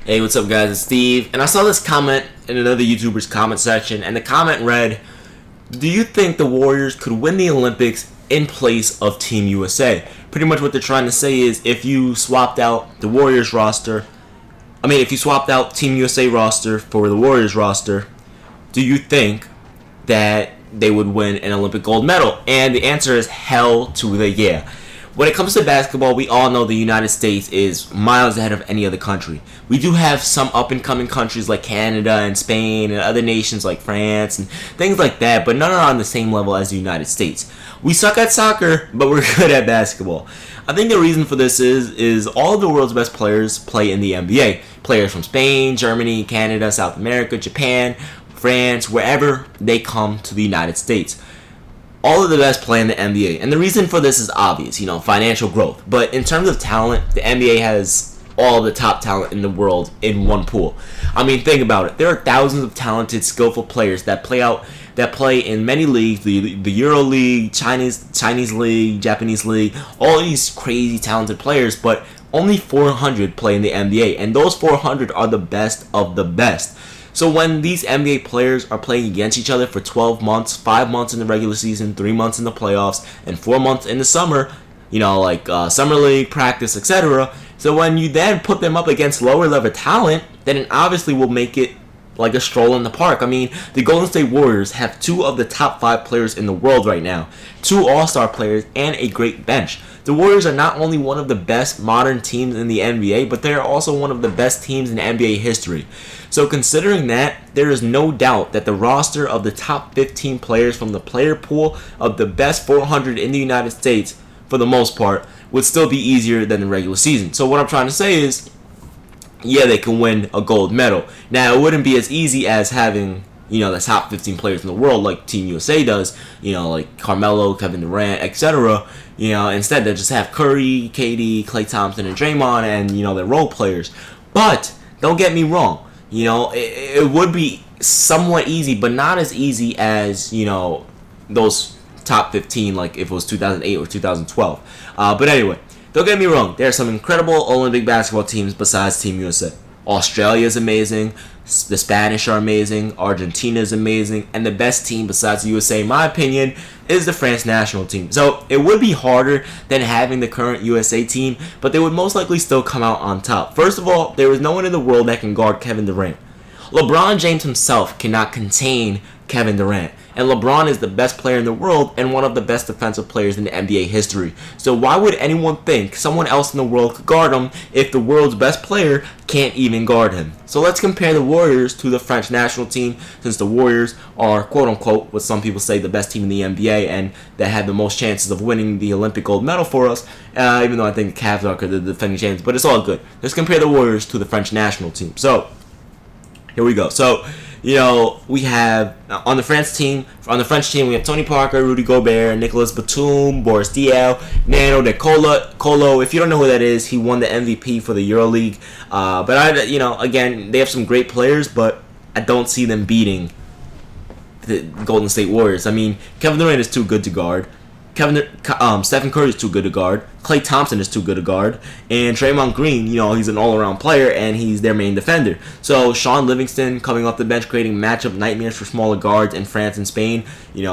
Hey, what's up, guys? It's Steve, and I saw this comment in another YouTuber's comment section, and the comment read, "Do you think the Warriors could win the Olympics in place of Team USA?" Pretty much what they're trying to say is, if you swapped out the Warriors roster, if you swapped out Team USA roster for the Warriors roster, do you think that they would win an Olympic gold medal? And the answer is hell to the yeah. When it comes to basketball, we all know the United States is miles ahead of any other country. We do have some up-and-coming countries like Canada and Spain and other nations like France and things like that, but none are on the same level as the United States. We suck at soccer, but we're good at basketball. I think the reason for this is all of the world's best players play in the NBA. Players from Spain, Germany, Canada, South America, Japan, France, wherever they come to the United States. All of the best play in the NBA. And the reason for this is obvious, financial growth. But in terms of talent, the NBA has all the top talent in the world in one pool. Think about it. There are thousands of talented, skillful players that play in many leagues, the Euro League, Chinese League, Japanese League, all these crazy talented players, but only 400 play in the NBA, and those 400 are the best of the best. So when these NBA players are playing against each other for 12 months, 5 months in the regular season, 3 months in the playoffs, and 4 months in the summer, summer league, practice, etc. So when you then put them up against lower level talent, then it obviously will make it like a stroll in the park. The Golden State Warriors have 2 of the top 5 players in the world right now, 2 all-star players, and a great bench. The Warriors are not only one of the best modern teams in the NBA, but they are also one of the best teams in NBA history. So considering that, there is no doubt that the roster of the top 15 players from the player pool of the best 400 in the United States, for the most part, would still be easier than the regular season. So what I'm trying to say is, yeah, they can win a gold medal. Now, it wouldn't be as easy as having, the top 15 players in the world like Team USA does, like Carmelo, Kevin Durant, etc. Instead they just have Curry, KD, Klay Thompson, and Draymond, and, their role players. But, don't get me wrong, it would be somewhat easy, but not as easy as, those top 15, like if it was 2008 or 2012. But anyway, don't get me wrong, there are some incredible Olympic basketball teams besides Team USA. Australia is amazing, the Spanish are amazing, Argentina is amazing, and the best team besides the USA, in my opinion, is the France national team. So it would be harder than having the current USA team, but they would most likely still come out on top. First of all, there is no one in the world that can guard Kevin Durant. LeBron James himself cannot contain Kevin Durant. And LeBron is the best player in the world and one of the best defensive players in the NBA history. So why would anyone think someone else in the world could guard him if the world's best player can't even guard him? So let's compare the Warriors to the French national team, since the Warriors are, quote-unquote, what some people say, the best team in the NBA and that had the most chances of winning the Olympic gold medal for us, even though I think the Cavs are the defending champions. But it's all good. Let's compare the Warriors to the French national team. So, here we go. So, we have on the French team, we have Tony Parker, Rudy Gobert, Nicolas Batum, Boris Diaw, Nano De Colo. If you don't know who that is, he won the MVP for the EuroLeague. But again, they have some great players, but I don't see them beating the Golden State Warriors. Kevin Durant is too good to guard. Stephen Curry is too good to guard. Klay Thompson is too good to guard. And Draymond Green, he's an all-around player, and he's their main defender. So Sean Livingston coming off the bench, creating matchup nightmares for smaller guards in France and Spain.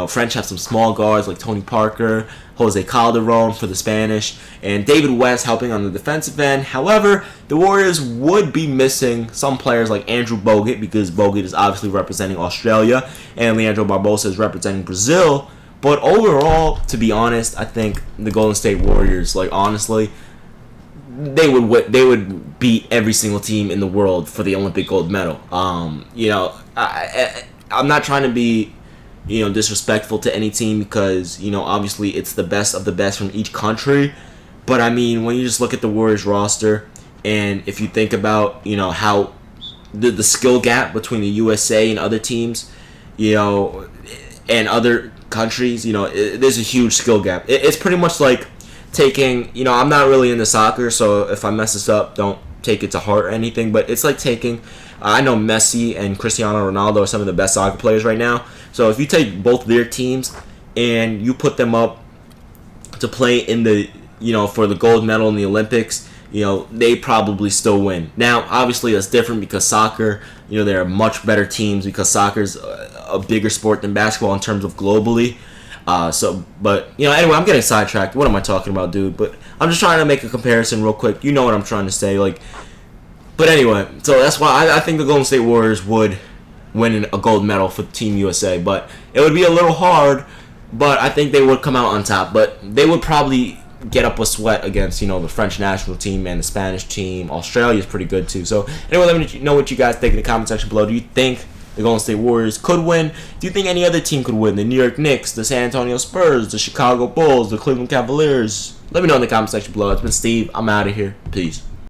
French have some small guards like Tony Parker, Jose Calderon for the Spanish, and David West helping on the defensive end. However, the Warriors would be missing some players like Andrew Bogut, because Bogut is obviously representing Australia, and Leandro Barbosa is representing Brazil. But overall, to be honest, I think the Golden State Warriors, honestly, they would beat every single team in the world for the Olympic gold medal. I'm not trying to be, disrespectful to any team, because, obviously it's the best of the best from each country. But when you just look at the Warriors roster, and if you think about, how the skill gap between the USA and other teams, and other countries, there's a huge skill gap. It's pretty much like taking, I'm not really into soccer, so if I mess this up, don't take it to heart or anything, but it's like taking, I know Messi and Cristiano Ronaldo are some of the best soccer players right now, so if you take both their teams and you put them up to play in the, for the gold medal in the Olympics, they probably still win. Now, obviously, that's different because soccer, there are much better teams because soccer's a bigger sport than basketball in terms of globally. Anyway, I'm getting sidetracked. What am I talking about, dude? But I'm just trying to make a comparison real quick. You know what I'm trying to say, But anyway, so that's why I think the Golden State Warriors would win a gold medal for Team USA. But it would be a little hard, but I think they would come out on top. But they would probably get up a sweat against, the French national team and the Spanish team. Australia's pretty good, too. So, anyway, let me know what you guys think in the comment section below. Do you think the Golden State Warriors could win? Do you think any other team could win? The New York Knicks, the San Antonio Spurs, the Chicago Bulls, the Cleveland Cavaliers? Let me know in the comment section below. It's been Steve. I'm out of here. Peace.